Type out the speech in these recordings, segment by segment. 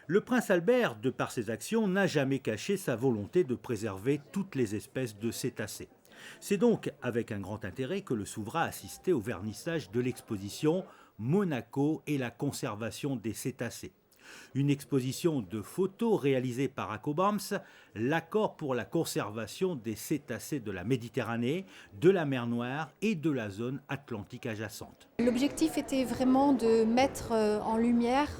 Le prince Albert, de par ses actions, n'a jamais caché sa volonté de préserver toutes les espèces de cétacés. C'est donc avec un grand intérêt que le souverain a assisté au vernissage de l'exposition Monaco et la conservation des cétacés. Une exposition de photos réalisée par Acobams, l'accord pour la conservation des cétacés de la Méditerranée, de la mer Noire et de la zone atlantique adjacente. L'objectif était vraiment de mettre en lumière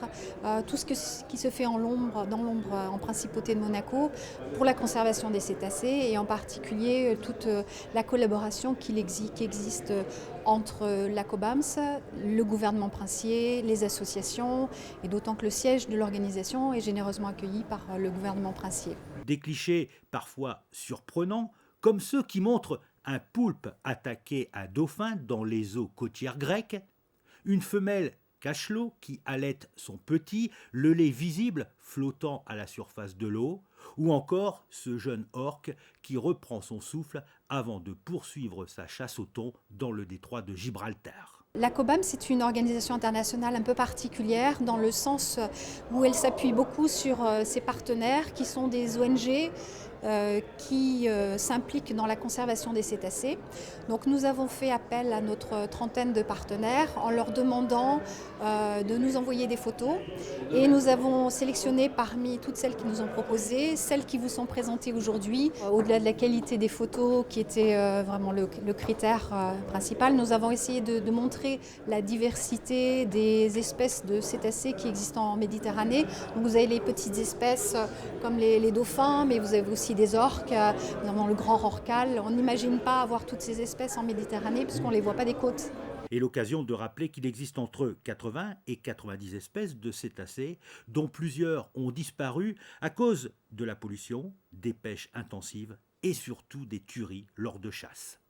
tout qui se fait dans l'ombre en principauté de Monaco pour la conservation des cétacés et en particulier toute la collaboration qui existe entre l'ACOBAMS, le gouvernement princier, les associations et d'autant que le siège de l'organisation est généreusement accueilli par le gouvernement princier. Des clichés parfois surprenants, comme ceux qui montrent un poulpe attaqué à dauphin dans les eaux côtières grecques, une femelle cachelot qui allaite son petit, le lait visible flottant à la surface de l'eau, ou encore ce jeune orque qui reprend son souffle avant de poursuivre sa chasse au thon dans le détroit de Gibraltar. L'ACOBAM, c'est une organisation internationale un peu particulière dans le sens où elle s'appuie beaucoup sur ses partenaires qui sont des ONG qui s'impliquent dans la conservation des cétacés. Donc nous avons fait appel à notre trentaine de partenaires en leur demandant de nous envoyer des photos et nous avons sélectionné parmi toutes celles qui nous ont proposées, celles qui vous sont présentées aujourd'hui. Au-delà de la qualité des photos qui était vraiment le critère principal, nous avons essayé de montrer la diversité des espèces de cétacés qui existent en Méditerranée. Donc vous avez les petites espèces comme les dauphins, mais vous avez aussi des orques, nous avons le grand rorqual. On n'imagine pas avoir toutes ces espèces en Méditerranée puisqu'on ne les voit pas des côtes. Et l'occasion de rappeler qu'il existe entre 80 et 90 espèces de cétacés, dont plusieurs ont disparu à cause de la pollution, des pêches intensives et surtout des tueries lors de chasse.